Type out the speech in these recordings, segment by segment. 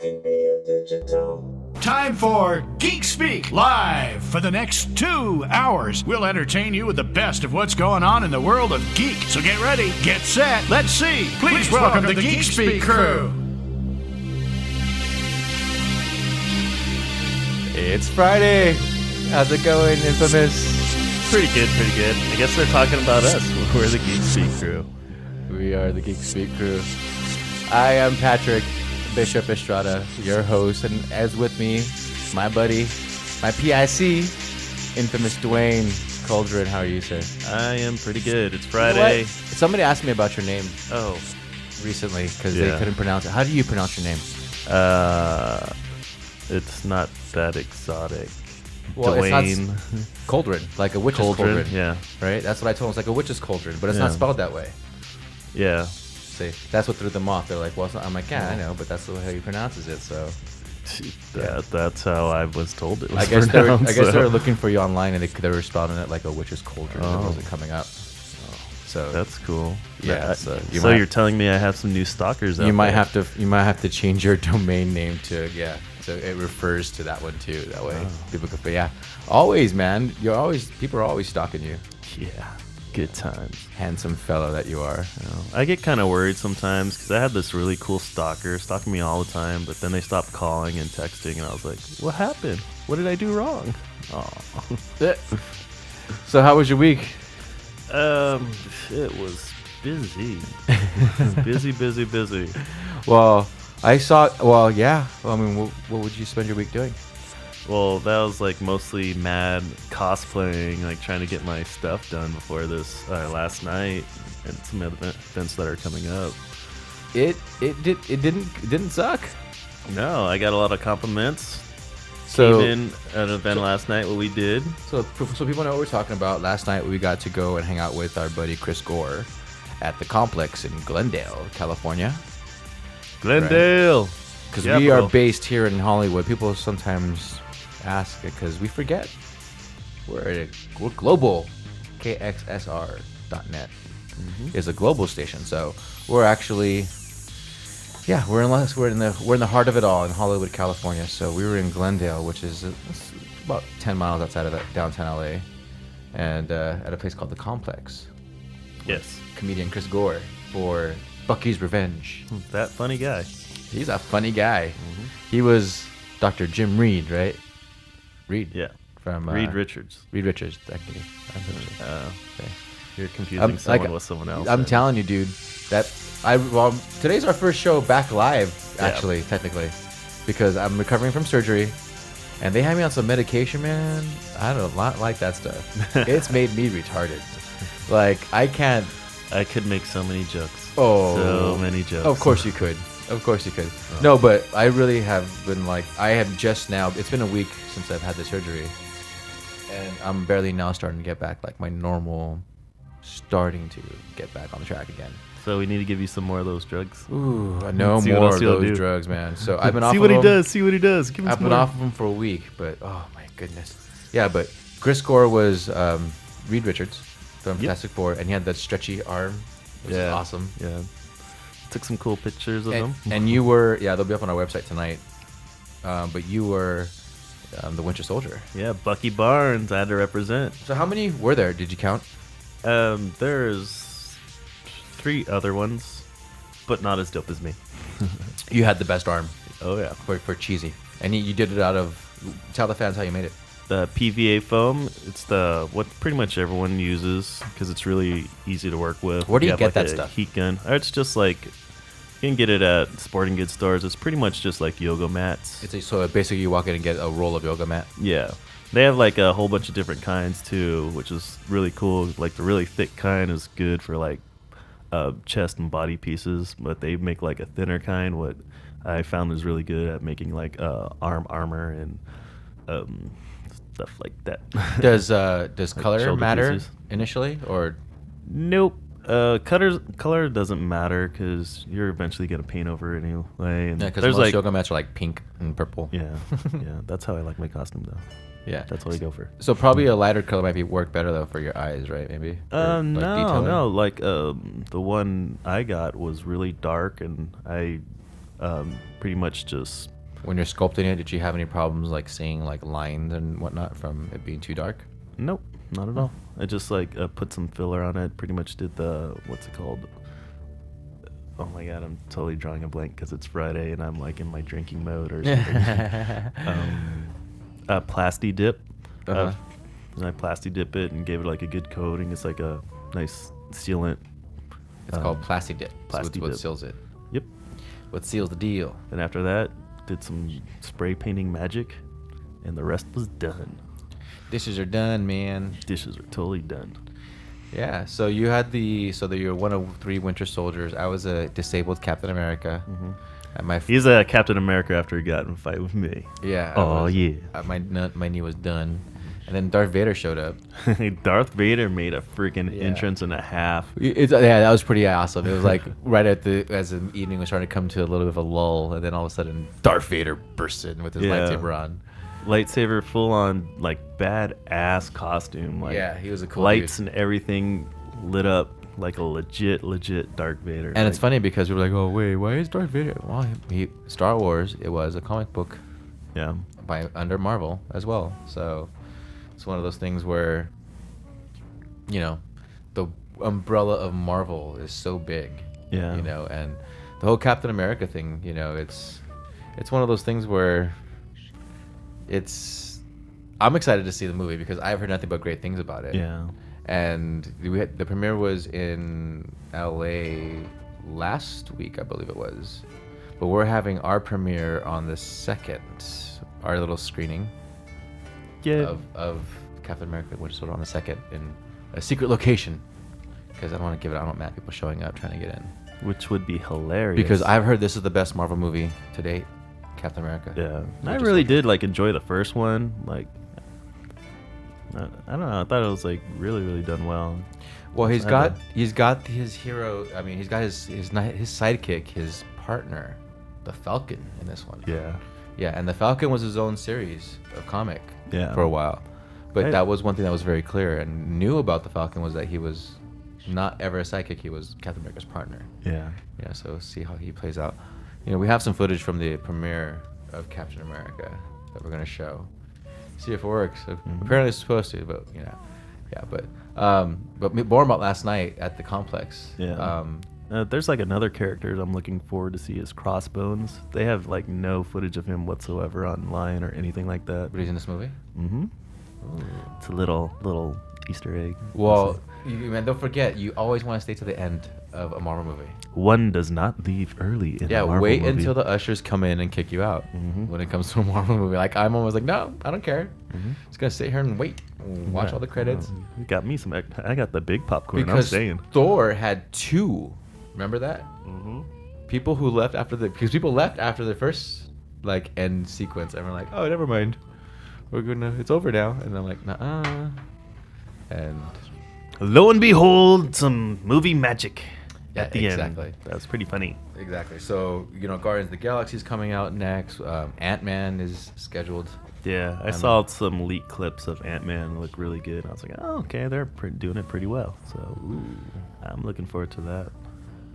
can be a digital. Time for Geek Speak live for the next 2 hours. We'll entertain you with the best of what's going on in the world of geek. So get ready, get set, let's see. Please welcome the Geek Speak crew. It's Friday. How's it going, Infamous? Pretty good. I guess they're talking about us. We're the Geek Speak crew. We are the Geek Speak crew. I am Patrick Bishop Estrada, your host, and as with me, my buddy, my PIC, Infamous Dwayne Cauldron. How are you, sir? I am pretty good. It's Friday. You know somebody asked me about your name recently because they couldn't pronounce it. How do you pronounce your name? It's not that exotic. Well, Dwayne. It's not Cauldron, like a witch's cauldron. Yeah. Right? That's what I told him. It's like a witch's cauldron, but it's not spelled that way. Yeah. See, that's what threw them off. They're like, well, it's not. I'm like, yeah, I know, but that's the way he pronounces it, so. That's how I was told it was I guess pronounced. they were looking for you online, and they were spelling it like a witch's cauldron. It wasn't coming up. So that's cool. Yeah. So you're telling me I have some new stalkers out You might there. have to change your domain name to so it refers to that one too. That way people could. But yeah, always, man. People are always stalking you. Yeah. Good times. Handsome fellow that you are. I get kind of worried sometimes because I had this really cool stalker stalking me all the time, but then they stopped calling and texting, and I was like, what happened? What did I do wrong? Oh. So how was your week? It was busy. busy. Well, I mean, what would you spend your week doing? Well, that was like mostly mad cosplaying, like trying to get my stuff done before this last night, and some other events that are coming up. It didn't suck. No, I got a lot of compliments. So Came in at an event last night. What we did. So people know what we're talking about. Last night we got to go and hang out with our buddy Chris Gore at the complex in Glendale, California. Glendale. Because we are based here in Hollywood. People sometimes ask it because we forget. We're global. KXSR.net is a global station. So we're actually, we're in the heart of it all in Hollywood, California. So we were in Glendale, which is about 10 miles outside of downtown LA, and at a place called the Complex. Yes. Comedian Chris Gore for Bucky's Revenge. That funny guy. He's a funny guy. He was Dr. Jim Reed, right? Reed. Yeah. From Reed Richards. Reed Richards, actually. Okay. You're confusing someone with someone else. I'm telling you, dude. Today's our first show back live, actually, technically, because I'm recovering from surgery, and they had me on some medication, man. I don't like that stuff. It's made me retarded. Like I could make so many jokes. So many jokes. Of course you could. No, but I really have been I have just now, it's been a week since I've had the surgery, and I'm barely now starting to get back starting to get back on the track again. So we need to give you some more of those drugs. Ooh, no more of those drugs, man. So I've been off See of what them. he does. See what he does. Give him I've some been more. off of them for a week, but oh my goodness. Yeah, but Chris Gore was Reed Richards from Fantastic Four, and he had that stretchy arm. It was awesome. Yeah. Took some cool pictures of them. And you were, they'll be up on our website tonight. But you were the Winter Soldier. Yeah, Bucky Barnes. I had to represent. So how many were there? Did you count? There's 3 other ones, but not as dope as me. You had the best arm. Oh yeah, for cheesy, and you did it out of. Tell the fans how you made it. The PVA foam. It's what pretty much everyone uses because it's really easy to work with. Where do you get that stuff? Heat gun. It's just you can get it at sporting goods stores. It's pretty much just like yoga mats. So basically you walk in and get a roll of yoga mat. Yeah. They have a whole bunch of different kinds too, which is really cool. Like the really thick kind is good for chest and body pieces, but they make a thinner kind. What I found is really good at making arm armor and stuff like that. Does color matter pieces. Initially or? Nope. Color doesn't matter because you're eventually gonna paint over it anyway. And because most yoga mats are pink and purple. Yeah, that's how I like my costume though. Yeah, that's what I go for. So probably a lighter color might work better though for your eyes, right? Maybe. No. The one I got was really dark, and I Pretty much just. When you're sculpting it, did you have any problems like seeing like lines and whatnot from it being too dark? Nope, not at all. I just like put some filler on it. Pretty much did the what's it called? Oh my god, I'm totally drawing a blank because it's Friday and I'm like in my drinking mode or something. Plasti dip. Uh-huh. And I plasti dip it and gave it like a good coating. It's like a nice sealant. It's called Plasti Dip. Plasti So what Dip. seals it? Yep. What seals the deal? And after that, did some spray painting magic, and the rest was done. Dishes are done, man. Dishes are totally done. Yeah. So you had you're one of 3 Winter Soldiers. I was a disabled Captain America. Mm-hmm. He's a Captain America after he got in a fight with me. Yeah. Yeah. My knee was done, and then Darth Vader showed up. Darth Vader made a freaking entrance and a half. That was pretty awesome. It was like right as the evening was starting to come to a little bit of a lull, and then all of a sudden Darth Vader bursts in with his lightsaber on. Lightsaber, full on like badass costume. Like, yeah, he was a cool lights dude. and everything lit up like a legit Darth Vader. And it's funny because we were like, oh wait, why is Darth Vader? Well, Star Wars. It was a comic book. Yeah. Under Marvel as well. So it's one of those things where, the umbrella of Marvel is so big. Yeah. And the whole Captain America thing, it's one of those things where I'm excited to see the movie because I've heard nothing but great things about it. Yeah. And the premiere was in LA last week, I believe it was. But we're having our premiere on the 2nd, our little screening of Captain America Winter Soldier on the 2nd in a secret location. Because I don't want to give it, I don't want mad people showing up trying to get in. Which would be hilarious. Because I've heard this is the best Marvel movie to date, Captain America. Yeah. I really did like enjoy the first one. Like, I don't know. I thought it was like really done well. Well, he's got his hero. I mean, he's got his sidekick, his partner, the Falcon in this one. Yeah. Yeah, and the Falcon was his own series of comic for a while. But that was one thing that was very clear and knew about the Falcon was that he was not ever a sidekick. He was Captain America's partner. Yeah. Yeah. So see how he plays out. We have some footage from the premiere of Captain America that we're gonna show. See if it works. Apparently it's supposed to, but yeah. But more about last night at the complex. Yeah. There's like another character I'm looking forward to see is Crossbones. They have like no footage of him whatsoever online or anything like that. But he's in this movie. Mm-hmm. It's a little Easter egg. Well, man, don't forget, you always want to stay to the end of a Marvel movie. One does not leave early in a Marvel wait movie. until the ushers come in and kick you out when it comes to a Marvel movie. Like, I'm always like, no, I don't care. Just going to sit here and wait. Watch all the credits. You got me some. I got the big popcorn. Because I'm staying. Thor had 2. Remember that? People left after the first end sequence, and we're like, oh, never mind. It's over now. And I'm like, nah. And lo and behold, some movie magic yeah, at the exactly. end. That's pretty funny. Exactly. So, Guardians of the Galaxy is coming out next. Ant-Man is scheduled. Yeah, I saw some leaked clips of Ant-Man look really good. I was like, oh, okay, they're doing it pretty well. So I'm looking forward to that.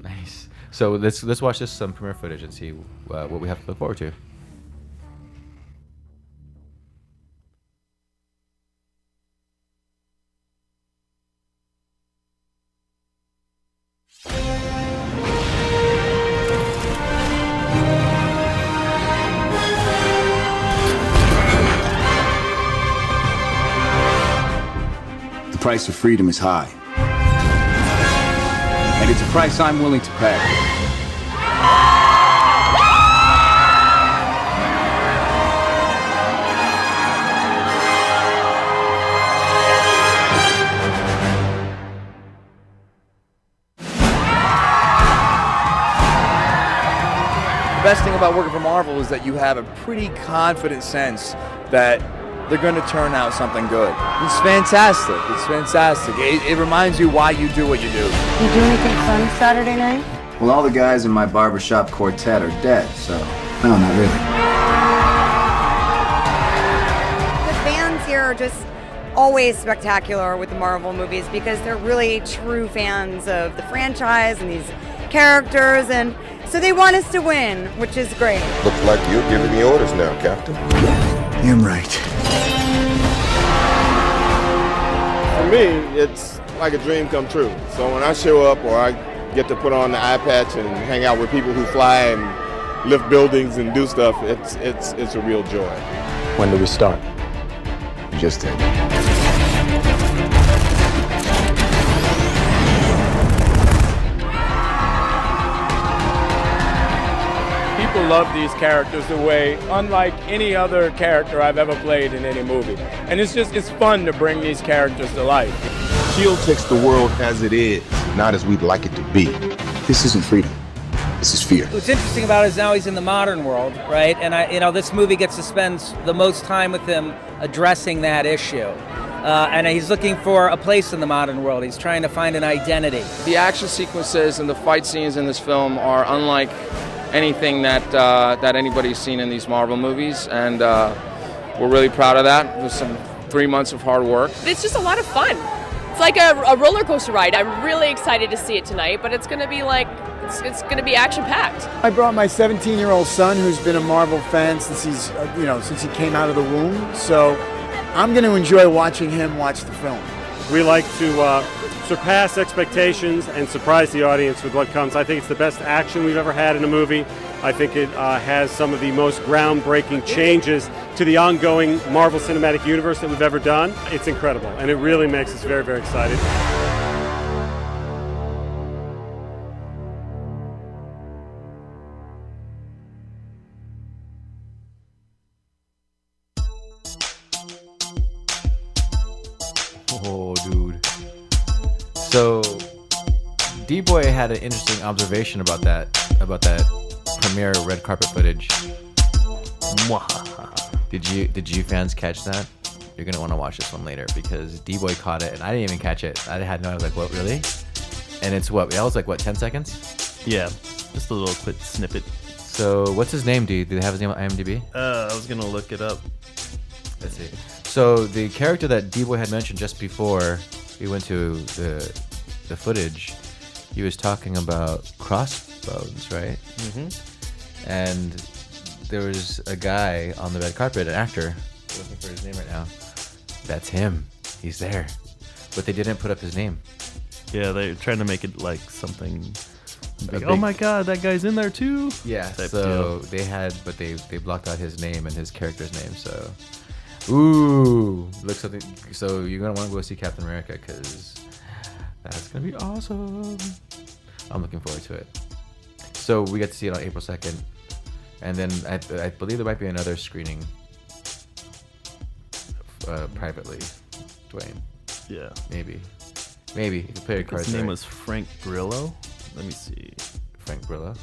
Nice. So let's watch some premiere footage and see what we have to look forward to. The price of freedom is high. And it's a price I'm willing to pay. The best thing about working for Marvel is that you have a pretty confident sense that they're going to turn out something good. It's fantastic. It's fantastic. It reminds you why you do what you do. You do anything fun Saturday night? Well, all the guys in my barbershop quartet are dead, so no, not really. The fans here are just always spectacular with the Marvel movies because they're really true fans of the franchise and these characters, and So they want us to win, which is great. Looks like you're giving me orders now, Captain. You're right. For me, it's like a dream come true. So when I show up or I get to put on the eye patch and hang out with people who fly and lift buildings and do stuff, it's a real joy. When do we start? You just did. People love these characters the way, unlike any other character I've ever played in any movie. And it's fun to bring these characters to life. S.H.I.E.L.D. takes the world as it is, not as we'd like it to be. This isn't freedom. This is fear. What's interesting about it is now he's in the modern world, right? And this movie gets to spend the most time with him addressing that issue. And he's looking for a place in the modern world. He's trying to find an identity. The action sequences and the fight scenes in this film are unlike anything that anybody's seen in these Marvel movies, and we're really proud of that. It was some 3 months of hard work. It's just a lot of fun. It's like a roller coaster ride. I'm really excited to see it tonight, but it's going to be it's going to be action packed. I brought my 17-year-old son, who's been a Marvel fan since since he came out of the womb. So I'm going to enjoy watching him watch the film. We like to surpass expectations and surprise the audience with what comes. I think it's the best action we've ever had in a movie. I think it has some of the most groundbreaking changes to the ongoing Marvel Cinematic Universe that we've ever done. It's incredible, and it really makes us very, very excited. Oh, dude. So, D-Boy had an interesting observation about that premiere red carpet footage. Did you fans catch that? You're gonna want to watch this one later because D-Boy caught it and I didn't even catch it. I had no. I was like, what, really? And it's what? That was like what, 10 seconds? Yeah, just a little quick snippet. So, what's his name, dude? Do they have his name on IMDb? I was gonna look it up. Let's see. So the character that D-Boy had mentioned just before we went to the footage, he was talking about crossbones, right? Mm-hmm. And there was a guy on the red carpet, an actor. I'm looking for his name right now. That's him. He's there. But they didn't put up his name. Yeah, they're trying to make it like something. Like, oh my God, that guy's in there too. Yeah. So they blocked out his name and his character's name. So. Ooh, looks something. So you're gonna want to go see Captain America because that's gonna be awesome. I'm looking forward to it. So we get to see it on April 2nd, and then I believe there might be another screening privately. Dwayne. Yeah. Maybe. You can play your cards. His name right. was Frank Grillo. Let me see. Frank Grillo.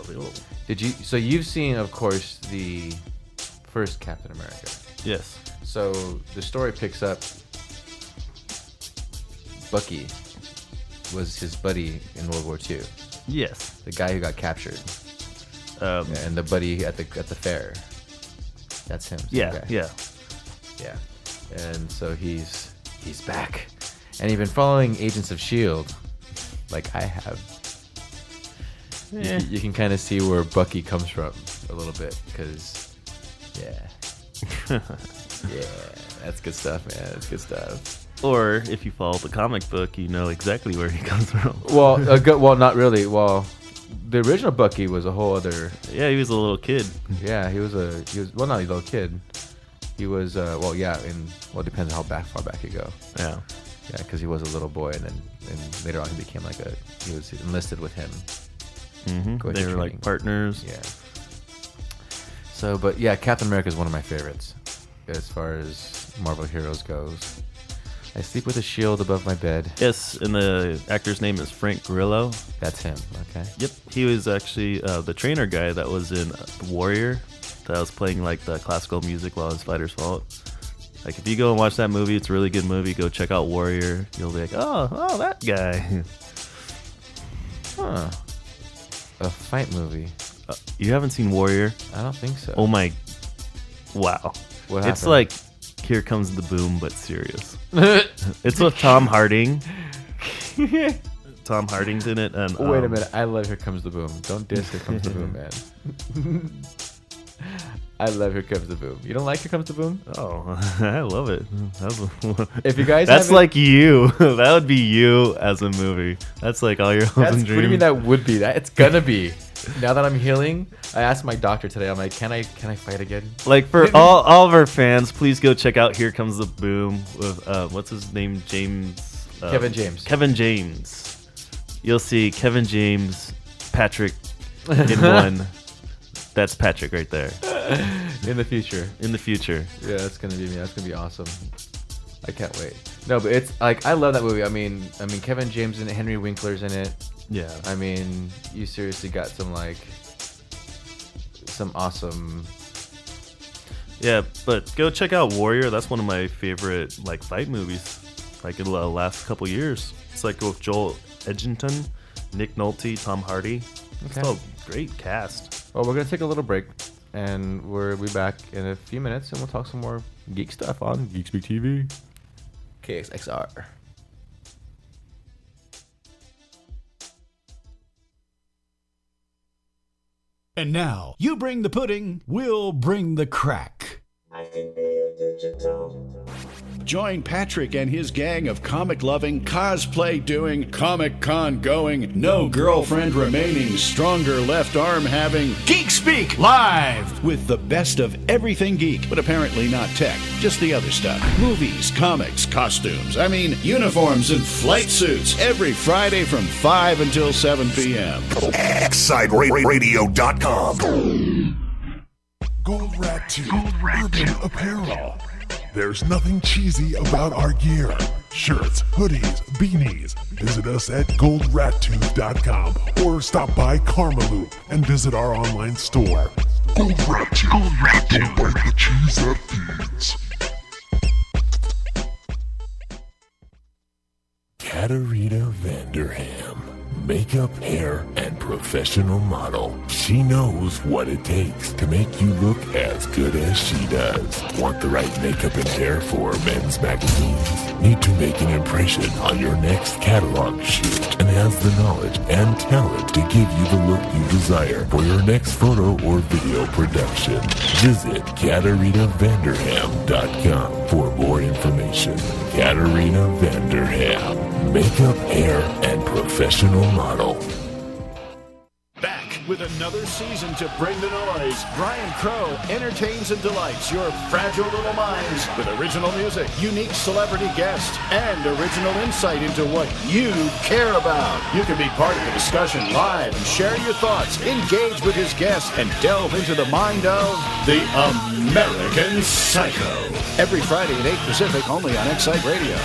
Grillo. Did you? So you've seen, of course, the first Captain America. Yes. So the story picks up. Bucky was his buddy in World War II. Yes. The guy who got captured. And the buddy at the fair. That's him. Yeah. Yeah. Yeah. And so he's back, and he's been following Agents of S.H.I.E.L.D. like I have. Yeah. You can kind of see where Bucky comes from a little bit, because yeah, that's good stuff, man. That's good stuff. Or if you follow the comic book, you know exactly where he comes from. Well, well, not really. Well, the original Bucky was a whole other. Yeah, he was a little kid. Yeah, he was well, not a little kid. He was it depends on how far back you go. Yeah. Yeah, because he was a little boy, and later on he became he was enlisted with him. Mm-hmm. They were like partners. Yeah. So, but yeah, Captain America is one of my favorites as far as Marvel heroes goes. I sleep with a shield above my bed. Yes, and the actor's name is Frank Grillo. That's him. Okay. Yep, he was actually the trainer guy that was in Warrior, that was playing like the classical music while his fighters fought. Like if you go and watch that movie, it's a really good movie. Go check out Warrior. You'll be like, oh, that guy. Huh. A fight movie. You haven't seen Warrior? I don't think so. Oh my! Wow. What happened? It's like Here Comes the Boom, but serious. It's with Tom Harding. Tom Hardy's in it. And Wait a minute. I love Here Comes the Boom. Don't diss Here Comes the Boom, man. I love Here Comes the Boom. You don't like Here Comes the Boom? Oh, I love it. If you guys that's haven't- like you. That would be you as a movie. That's like all your hopes That's, and what dreams. do you mean that would be? That it's gonna be. Now that I'm healing, I asked my doctor today. I'm like, can I fight again? Like for all of our fans, please go check out Here Comes the Boom with what's his name, James. Kevin James. Kevin James. You'll see Kevin James, Patrick in one. That's Patrick right there. In the future. In the future. Yeah, that's gonna be me. That's gonna be awesome. I can't wait. No, but it's like I love that movie. I mean, Kevin James in it, Henry Winkler's in it. Yeah. I mean, you seriously got some awesome. Yeah, but go check out Warrior. That's one of my favorite like fight movies, like in the last couple years. It's like with Joel Edgerton, Nick Nolte, Tom Hardy. It's Okay. all great cast. Well, we're gonna take a little break, and we'll be back in a few minutes, and we'll talk some more geek stuff on Geek Speak TV. KXXR. And now, you bring the pudding, we'll bring the crack. Join Patrick and his gang of comic-loving, cosplay-doing, Comic-Con going, no girlfriend remaining, stronger left arm having, Geek Speak live with the best of everything geek, but apparently not tech, just the other stuff. Movies, comics, costumes, uniforms and flight suits, every Friday from 5 until 7 p.m. ExciteRadio.com. Gold Rat 2 Urban Apparel. There's nothing cheesy about our gear. Shirts, hoodies, beanies. Visit us at goldrat2.com or stop by Karmaloop and visit our online store. Gold Rat 2. Gold Rat 2. Don't bite the cheese that feeds. Katarina Vanderham. Makeup, hair, and professional model. She knows what it takes to make you look as good as she does. Want the right makeup and hair for men's magazines? Need to make an impression on your next catalog shoot and has the knowledge and talent to give you the look you desire for your next photo or video production. Visit KatarinaVanderham.com for more information. Katarina Vanderham. Makeup, hair, and professional model. Back with another season to bring the noise. Brian Crow entertains and delights your fragile little minds with original music, unique celebrity guests, and original insight into what you care about. You can be part of the discussion live and share your thoughts, engage with his guests, and delve into the mind of the American Psycho. Every Friday at 8 Pacific, only on Excite Radio.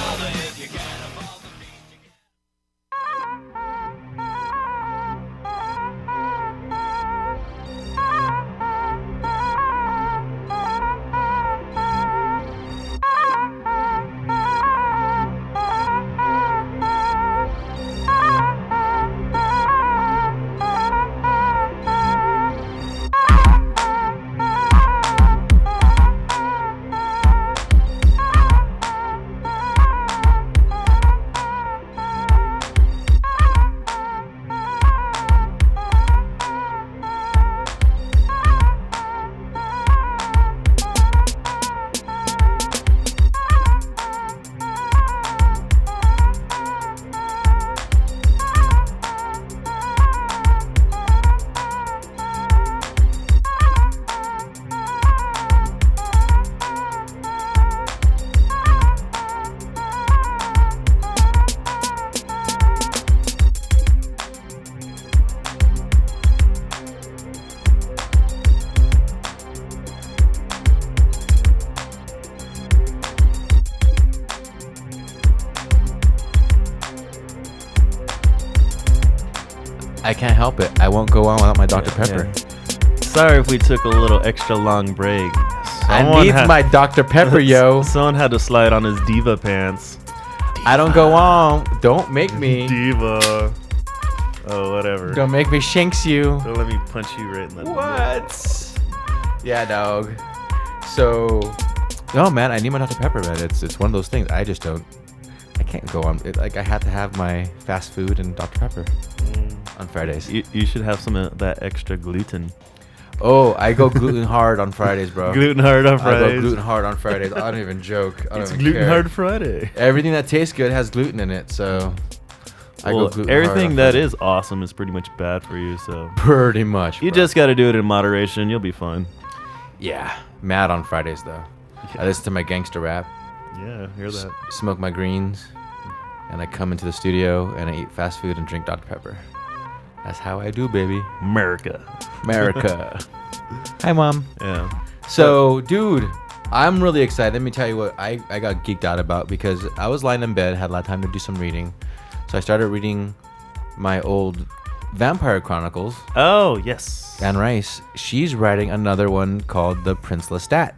I can't help it. I won't go on without my Dr. Pepper. Yeah. Sorry if we took a little extra long break. I need my Dr. Pepper, yo. Someone had to slide on his diva pants. I don't go on. Don't make me. Diva. Oh, whatever. Don't make me shanks you. Don't let me punch you right in the What? Yeah, dog. So, oh man, I need my Dr. Pepper, man. It's one of those things. I can't go on. Like I have to have my fast food and Dr Pepper on Fridays. You should have some of that extra gluten. Oh, I go gluten hard on Fridays, bro. Gluten hard on Fridays. I go gluten hard on Fridays. I don't even joke. I don't It's even gluten care. hard Friday. Everything that tastes good has gluten in it, so I go gluten hard everything on that Friday. is awesome is pretty much bad for you. So Pretty much. you bro. just got to do it in moderation. You'll be fine. Yeah, mad on Fridays though. I listen to my gangster rap. Yeah, hear that. Smoke my greens, and I come into the studio and I eat fast food and drink Dr Pepper. That's how I do, baby. America. Hi, Mom. Yeah. So, dude, I'm really excited. Let me tell you what I got geeked out about, because I was lying in bed, had a lot of time to do some reading. So I started reading my old Vampire Chronicles. Oh, yes. Anne Rice, she's writing another one called The Prince Lestat.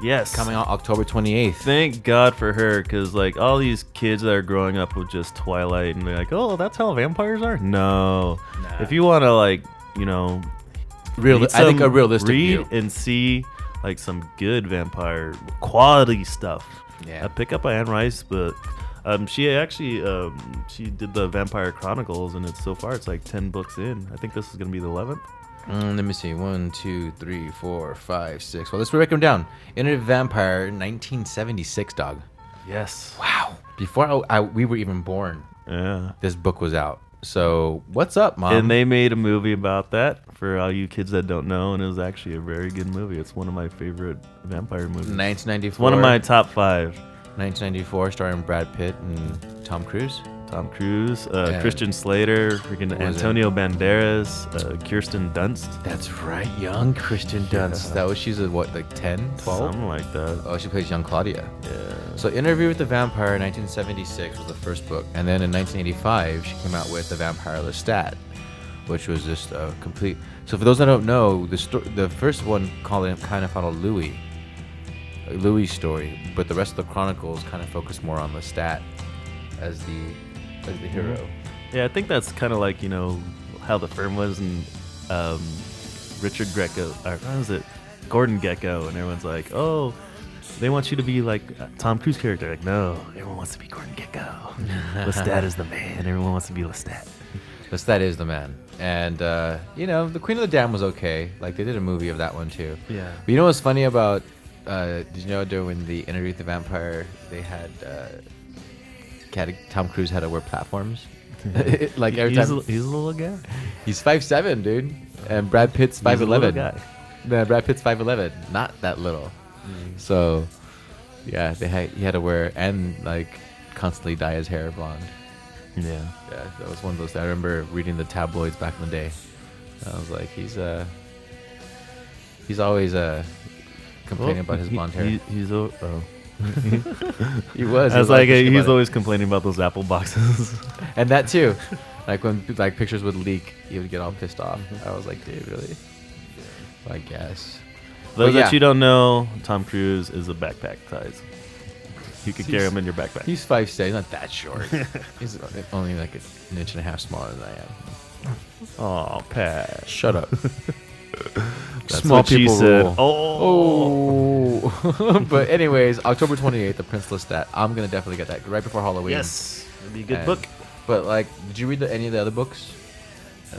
Yes. Coming out October 28th. Thank God for her, because like all these kids that are growing up with just Twilight and they're like, oh, that's how vampires are? No. If you want to like, you know, I think a realistic read view. and see like some good vampire quality stuff. Yeah. Pick up Anne Rice, but she actually she did the Vampire Chronicles, and so far it's like 10 books in. I think this is gonna be the 11th. Let me see. 1, 2, 3, 4, 5, 6. Well, let's break them down. Internet Vampire, 1976, dog. Yes. Wow. Before we were even born, Yeah. this book was out. So, what's up, Mom? And they made a movie about that for all you kids that don't know, and it was actually a very good movie. It's one of my favorite vampire movies. 1994. One of my top 5. 1994, starring Brad Pitt and Tom Cruise. Tom Cruise, And Christian Slater, freaking who was Antonio Banderas, Kirsten Dunst. That's right, young Kristen Dunst. That was, she's a, what, like 10, 12? Something like that. Oh, she plays young Claudia. Yeah. So Interview with the Vampire, 1976 was the first book. And then in 1985, she came out with The Vampire Lestat, which was just a complete... So for those that don't know, the first one kind of followed Louis' story, but the rest of the chronicles kind of focused more on Lestat as the hero. Yeah, I think that's kind of like, you know, how the firm was in Richard Greco, or what was it? Gordon Gekko, and everyone's like, oh, they want you to be like Tom Cruise character. Like, no, everyone wants to be Gordon Gekko. Lestat is the man. Everyone wants to be Lestat. Lestat is the man. And, you know, The Queen of the Dam was okay. Like, they did a movie of that one, too. Yeah. But you know what's funny about, did you know during the Interview with the Vampire, they had, Tom Cruise had to wear platforms? Like, every time. He's a little guy. He's 5'7", dude. And Brad Pitt's He's a little 5'11". guy. No, Brad Pitt's 5'11". Not that little. So, yeah, he had to wear, and, like, constantly dye his hair blonde. Yeah. Yeah, that was one of those. I remember reading the tabloids back in the day. I was like, he's always complaining about his blonde hair. He was. I was like, he's always complaining about those Apple boxes. And that too. Like when like pictures would leak, he would get all pissed off. I was like, dude, really? I guess. Those that you don't know, Tom Cruise is a backpack size. You could carry him in your backpack. He's 5'6", he's not that short. He's only like an inch and a half smaller than I am. Oh, Pat. Shut up. That's Small what she people said. rule. Oh. But anyways, October 28th, The Prince Lestat. I'm going to definitely get that right before Halloween. Yes. It'd be a good book. But like, did you read any of the other books?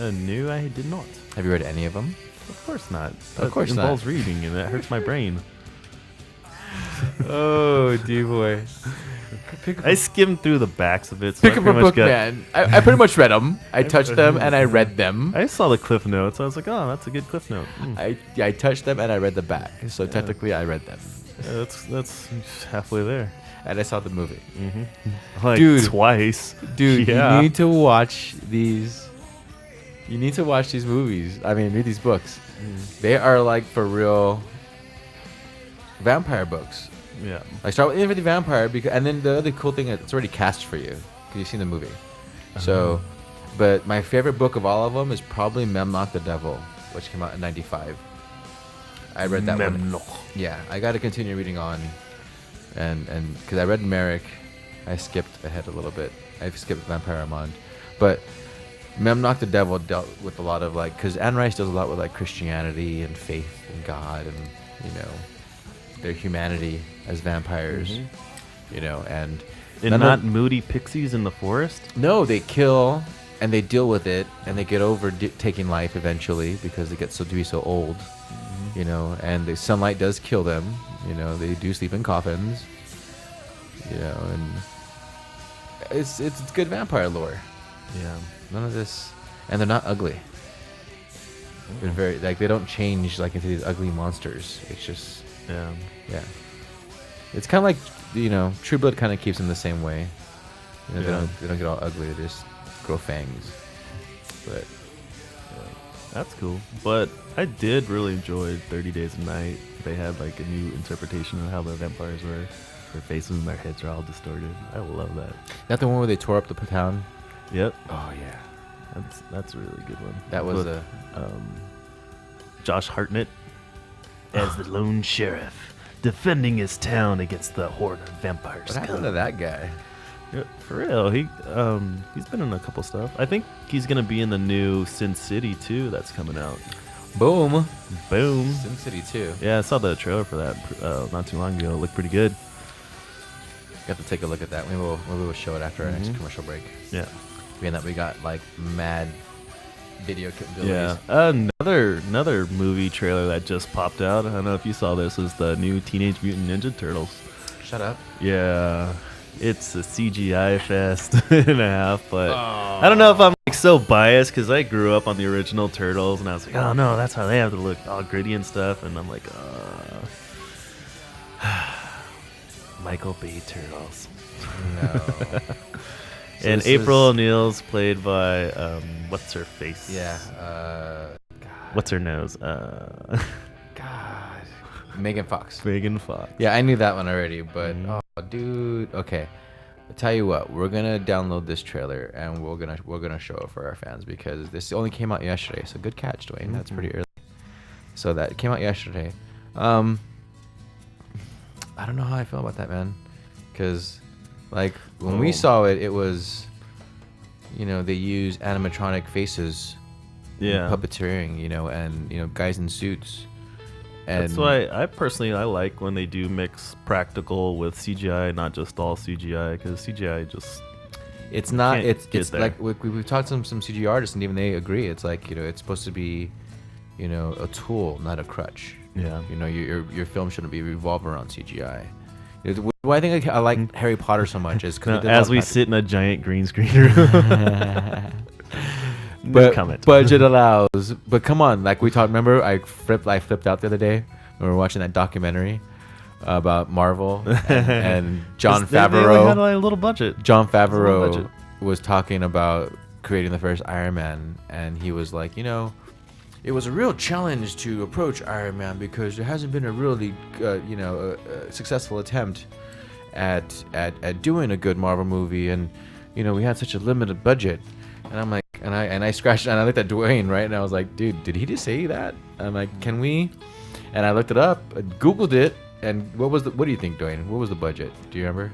No, I did not. Have you read any of them? Of course not. Of course it not. involves reading, and that hurts my brain. Oh, dear boy. I skimmed through the backs of it. So Pick up a book, man. I pretty much read them. I touched them and I read them. I saw the cliff notes. I was like, oh, that's a good cliff note. I touched them and I read the back. So technically, I read them. Yeah, that's halfway there. And I saw the movie. Like dude, twice. Dude, yeah. You need to watch these. You need to watch these movies. I mean, read these books. They are like for real vampire books. Yeah. I start with Interview with the Vampire and then the other cool thing is it's already cast for you because you've seen the movie. So, but my favorite book of all of them is probably Memnoch the Devil, which came out in '95. I read that one. Yeah, I got to continue reading on, and because I read Merrick, I skipped ahead a little bit. I skipped Vampire Armand, but Memnoch the Devil dealt with a lot of like, because Anne Rice does a lot with like Christianity and faith in God and their humanity as vampires, and And not moody pixies in the forest? No, they kill and they deal with it and they get over taking life eventually because they get to be so old, you know. And the sunlight does kill them, you know. They do sleep in coffins, you know, and it's good vampire lore. Yeah, none of this, and they're not ugly. They're very like they don't change like into these ugly monsters. It's just yeah. It's kind of like, you know, True Blood kind of keeps them the same way. You know, they don't get all ugly. They just grow fangs. But that's cool. But I did really enjoy 30 Days a Night. They had like a new interpretation of how the vampires were. Their faces and their heads are all distorted. I love that. That the one where they tore up the town? Yep. Oh yeah. That's a really good one. That was with, Josh Hartnett as the lone sheriff defending his town against the horde of vampires. What happened to that guy? Yeah, for real, he's been in a couple stuff. I think he's gonna be in the new Sin City 2 that's coming out. Boom. Sin City 2. Yeah, I saw the trailer for that not too long ago. It looked pretty good. Got to take a look at that. Maybe we'll show it after our next commercial break. Yeah. Being that we got like mad video capabilities. Yeah. Another movie trailer that just popped out. I don't know if you saw this. Is the new Teenage Mutant Ninja Turtles. Shut up. Yeah. It's a CGI fest and a half, but I don't know if I'm like so biased because I grew up on the original Turtles and I was like, oh no, that's how they have to look, all gritty and stuff, and I'm like, Michael Bay Turtles. No. And April O'Neil's played by what's her face? Yeah. What's her nose? God. Megan Fox. Megan Fox. Yeah, I knew that one already, but oh, dude. Okay, I'll tell you what. We're gonna download this trailer and we're gonna show it for our fans because this only came out yesterday. So good catch, Dwayne. That's pretty early. So that came out yesterday. I don't know how I feel about that, man. Because like when we saw it, it was, you know, they use animatronic faces. Yeah. Puppeteering, you know, and you know, guys in suits. And that's why I like when they do mix practical with CGI, not just all CGI, because CGI just it's not it's there. like we've talked to some CGI artists and even they agree. It's like, you know, it's supposed to be, you know, a tool, not a crutch. Yeah. You know, your film shouldn't be revolve around CGI. Why I think I like Harry Potter so much is because as we sit in a giant green screen room. But budget allows. But come on, like we talked. Remember, I flipped out the other day when we were watching that documentary about Marvel and Jon Favreau. They only had like a little budget. Jon Favreau was talking about creating the first Iron Man, and he was like, you know, it was a real challenge to approach Iron Man because there hasn't been a really, successful attempt at doing a good Marvel movie, and you know, we had such a limited budget. And I'm like, and I scratched and I looked at Dwayne, right, and I was like, dude, did he just say that? I'm like, can we? And I looked it up, Googled it, and what do you think, Dwayne? What was the budget? Do you remember?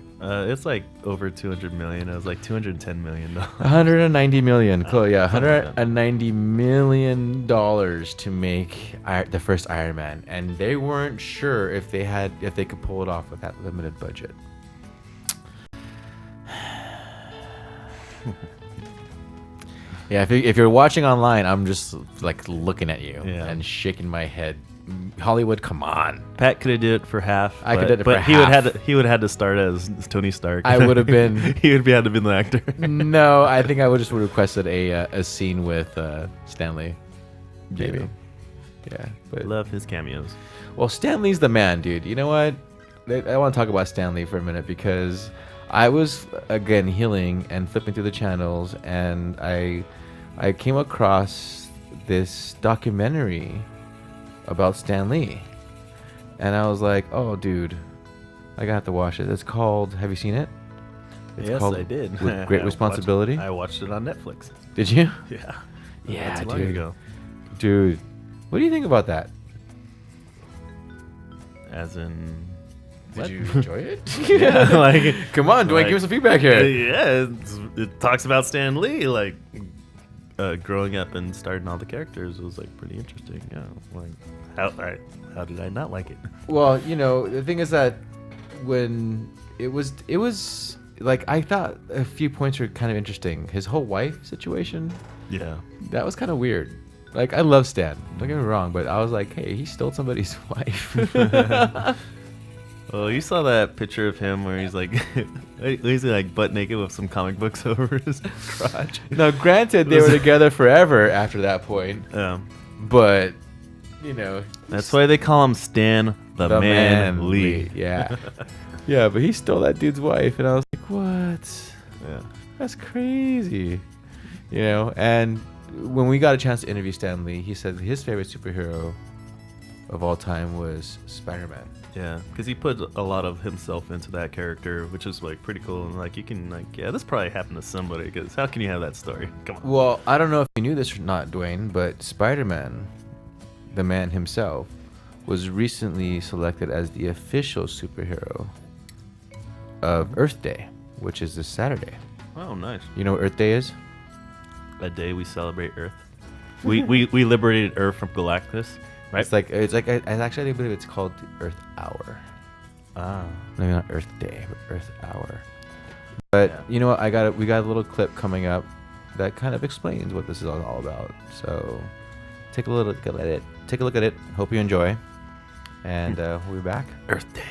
It's like over 200 million. It was like 210 million. 190 million. Cool, yeah, 190 million dollars to make the first Iron Man, and they weren't sure if they could pull it off with that limited budget. Yeah, if you're watching online, I'm just like looking at you and shaking my head. Hollywood, come on. Pat could have did it for half. I could have did it for half. He would have had to start as Tony Stark. I would have been. He would have had to be the actor. No, I think I would just requested a scene with Stanley. Maybe. Yeah. But love his cameos. Well, Stanley's the man, dude. You know what? I want to talk about Stanley for a minute because I was again healing and flipping through the channels, and I came across this documentary about Stan Lee, and I was like, "Oh, dude, I got to watch it." It's called. Have you seen it? It's yes, called I did. With Great Responsibility. I watched it on Netflix. Did you? Yeah. Yeah, not too long ago. Dude, what do you think about that? As in. Did you enjoy it? Yeah, like, come on, Dwayne, give us some feedback here. Yeah, it talks about Stan Lee, like growing up and starting all the characters. It was like pretty interesting. Yeah, like how did I not like it? Well, you know, the thing is that when it was like I thought a few points were kind of interesting. His whole wife situation. Yeah. That was kind of weird. Like, I love Stan. Don't get me wrong, but I was like, hey, he stole somebody's wife. Oh, you saw that picture of him where he's like, he's like butt naked with some comic books over his crotch. Now, granted, they were together forever after that point. But, you know. That's why they call him Stan the Man Lee. Yeah. Yeah, but he stole that dude's wife, and I was like, what? Yeah. That's crazy. You know, and when we got a chance to interview Stan Lee, he said his favorite superhero of all time was Spider-Man. Yeah, because he put a lot of himself into that character, which is like pretty cool. And like you can like, yeah, this probably happened to somebody. Because how can you have that story? Come on. Well, I don't know if you knew this or not, Dwayne, but Spider-Man, the man himself, was recently selected as the official superhero of Earth Day, which is this Saturday. Oh, nice. You know what Earth Day is? A day we celebrate Earth. We liberated Earth from Galactus. Right. It's like I believe it's called the Earth Hour. Ah. Maybe not Earth Day, but Earth Hour. But you know what? We got a little clip coming up that kind of explains what this is all about. So take a look at it. Take a look at it. Hope you enjoy. And we'll be back. Earth Day.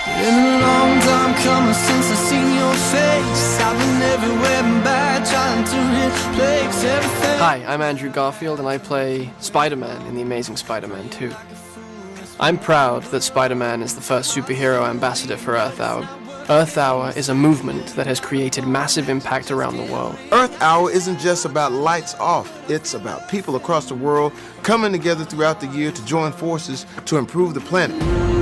Been a long time coming since I seen your face. I've been everywhere and back trying to replace everything. Hi, I'm Andrew Garfield and I play Spider-Man in The Amazing Spider-Man 2. I'm proud that Spider-Man is the first superhero ambassador for Earth Hour. Earth Hour is a movement that has created massive impact around the world. Earth Hour isn't just about lights off. It's about people across the world coming together throughout the year to join forces to improve the planet.